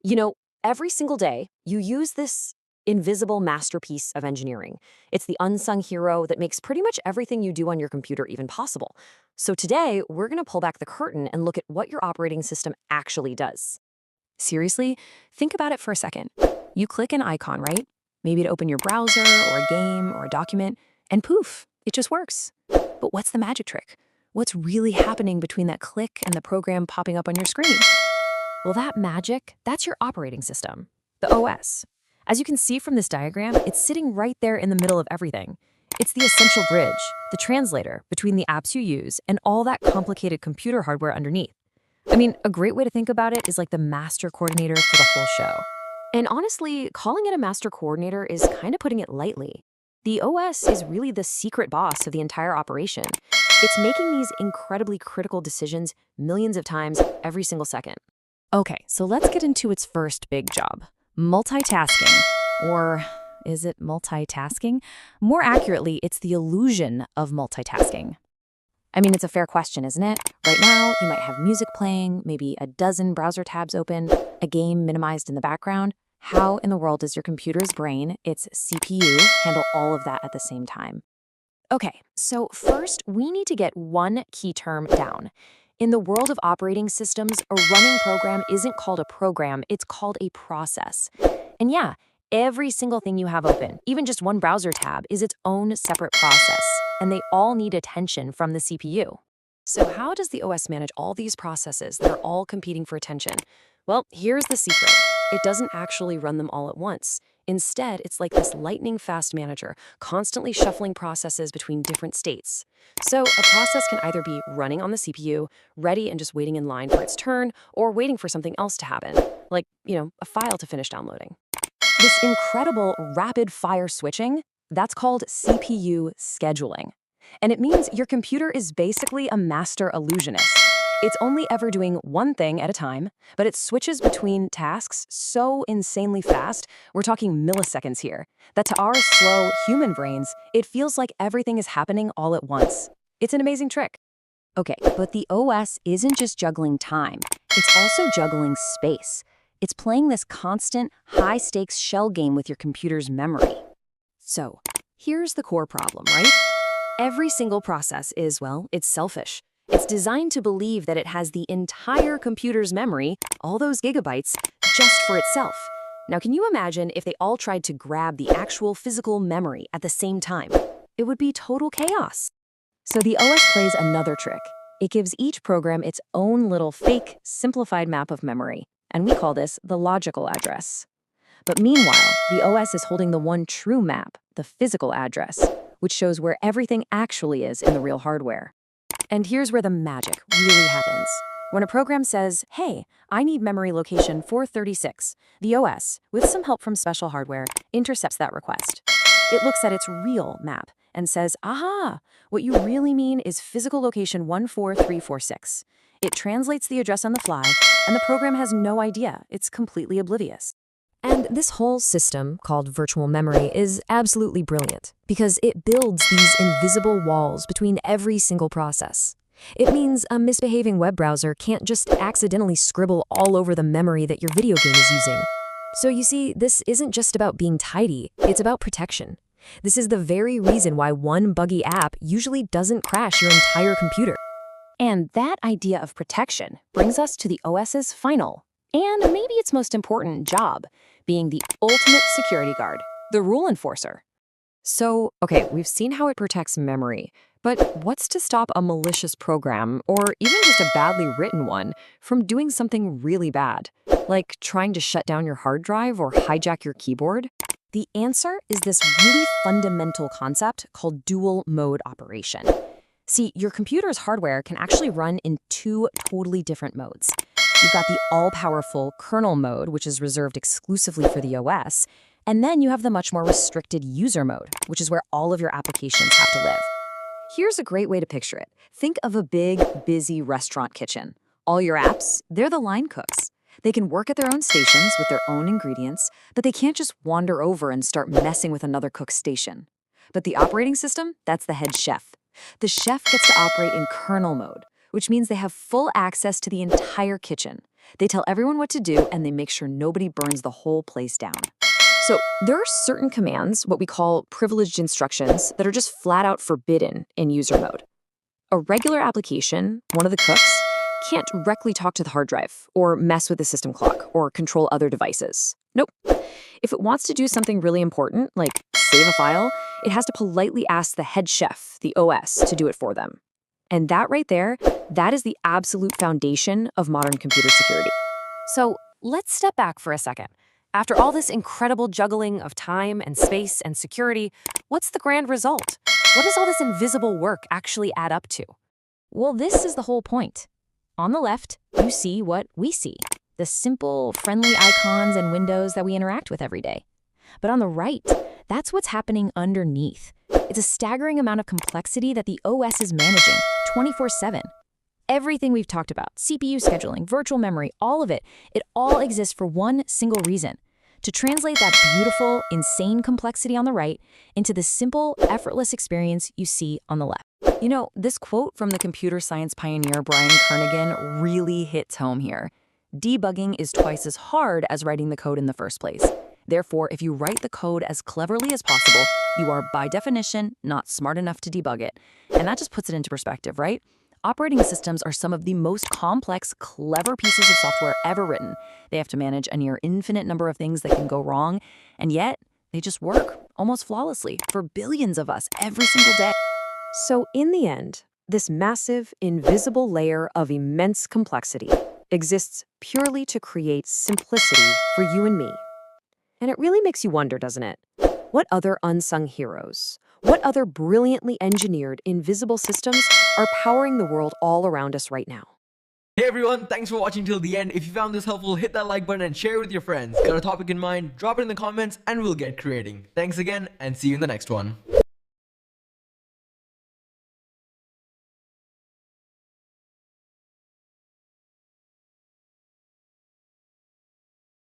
You know, every single day, you use this invisible masterpiece of engineering. It's the unsung hero that makes pretty much everything you do on your computer even possible. So today, we're going to pull back the curtain and look at what your operating system actually does. Seriously, think about it for a second. You click an icon, right? Maybe to open your browser or a game or a document, and poof, it just works. But what's the magic trick? What's really happening between that click and the program popping up on your screen? Well, that magic, that's your operating system, the OS. As you can see from this diagram, it's sitting right there in the middle of everything. It's the essential bridge, the translator between the apps you use and all that complicated computer hardware underneath. I mean, a great way to think about it is like the master coordinator for the whole show. And honestly, calling it a master coordinator is kind of putting it lightly. The OS is really the secret boss of the entire operation. It's making these incredibly critical decisions millions of times every single second. Okay, so let's get into its first big job, multitasking. Or is it multitasking? More accurately, it's the illusion of multitasking. I mean, it's a fair question, isn't it? Right now, you might have music playing, maybe a dozen browser tabs open, a game minimized in the background. How in the world does your computer's brain, its CPU, handle all of that at the same time? Okay, so first, we need to get one key term down. In the world of operating systems, a running program isn't called a program, it's called a process. And yeah, every single thing you have open, even just one browser tab, is its own separate process, and they all need attention from the CPU. So how does the OS manage all these processes that are all competing for attention? Well, here's the secret. It doesn't actually run them all at once. Instead, it's like this lightning-fast manager, constantly shuffling processes between different states. So a process can either be running on the CPU, ready and just waiting in line for its turn, or waiting for something else to happen, like, a file to finish downloading. This incredible rapid-fire switching, that's called CPU scheduling. And it means your computer is basically a master illusionist. It's only ever doing one thing at a time, but it switches between tasks so insanely fast, we're talking milliseconds here, that to our slow human brains, it feels like everything is happening all at once. It's an amazing trick. Okay, but the OS isn't just juggling time, it's also juggling space. It's playing this constant, high-stakes shell game with your computer's memory. So, here's the core problem, right? Every single process is, well, it's selfish. It's designed to believe that it has the entire computer's memory, all those gigabytes, just for itself. Now, can you imagine if they all tried to grab the actual physical memory at the same time? It would be total chaos. So the OS plays another trick. It gives each program its own little fake, simplified map of memory, and we call this the logical address. But meanwhile, the OS is holding the one true map, the physical address, which shows where everything actually is in the real hardware. And here's where the magic really happens. When a program says, hey, I need memory location 436, the OS, with some help from special hardware, intercepts that request. It looks at its real map and says, aha, what you really mean is physical location 14346. It translates the address on the fly, and the program has no idea. It's completely oblivious. And this whole system, called virtual memory, is absolutely brilliant because it builds these invisible walls between every single process. It means a misbehaving web browser can't just accidentally scribble all over the memory that your video game is using. So you see, this isn't just about being tidy, it's about protection. This is the very reason why one buggy app usually doesn't crash your entire computer. And that idea of protection brings us to the OS's final, and maybe its most important job, being the ultimate security guard, the rule enforcer. So, okay, we've seen how it protects memory, but what's to stop a malicious program, or even just a badly written one, from doing something really bad, like trying to shut down your hard drive or hijack your keyboard? The answer is this really fundamental concept called dual mode operation. See, your computer's hardware can actually run in two totally different modes. You've got the all-powerful kernel mode, which is reserved exclusively for the OS, and then you have the much more restricted user mode, which is where all of your applications have to live. Here's a great way to picture it. Think of a big, busy restaurant kitchen. All your apps, they're the line cooks. They can work at their own stations with their own ingredients, but they can't just wander over and start messing with another cook's station. But the operating system, that's the head chef. The chef gets to operate in kernel mode, which means they have full access to the entire kitchen. They tell everyone what to do, and they make sure nobody burns the whole place down. So there are certain commands, what we call privileged instructions, that are just flat out forbidden in user mode. A regular application, one of the cooks, can't directly talk to the hard drive, or mess with the system clock, or control other devices. Nope. If it wants to do something really important, like save a file, it has to politely ask the head chef, the OS, to do it for them. And that right there, that is the absolute foundation of modern computer security. So let's step back for a second. After all this incredible juggling of time and space and security, what's the grand result? What does all this invisible work actually add up to? Well, this is the whole point. On the left, you see what we see, the simple, friendly icons and windows that we interact with every day. But on the right, that's what's happening underneath. It's a staggering amount of complexity that the OS is managing 24/7. Everything we've talked about, CPU scheduling, virtual memory, all of it, it all exists for one single reason: to translate that beautiful, insane complexity on the right into the simple, effortless experience you see on the left. You know, this quote from the computer science pioneer Brian Kernighan really hits home here. Debugging is twice as hard as writing the code in the first place. Therefore, if you write the code as cleverly as possible, you are, by definition, not smart enough to debug it. And that just puts it into perspective, right? Operating systems are some of the most complex, clever pieces of software ever written. They have to manage a near infinite number of things that can go wrong, and yet they just work almost flawlessly for billions of us every single day. So in the end, this massive, invisible layer of immense complexity exists purely to create simplicity for you and me. And it really makes you wonder, doesn't it? What other unsung heroes, what other brilliantly engineered invisible systems are powering the world all around us right now? Hey everyone, thanks for watching till the end. If you found this helpful, hit that like button and share it with your friends. Got a topic in mind? Drop it in the comments and we'll get creating. Thanks again and see you in the next one.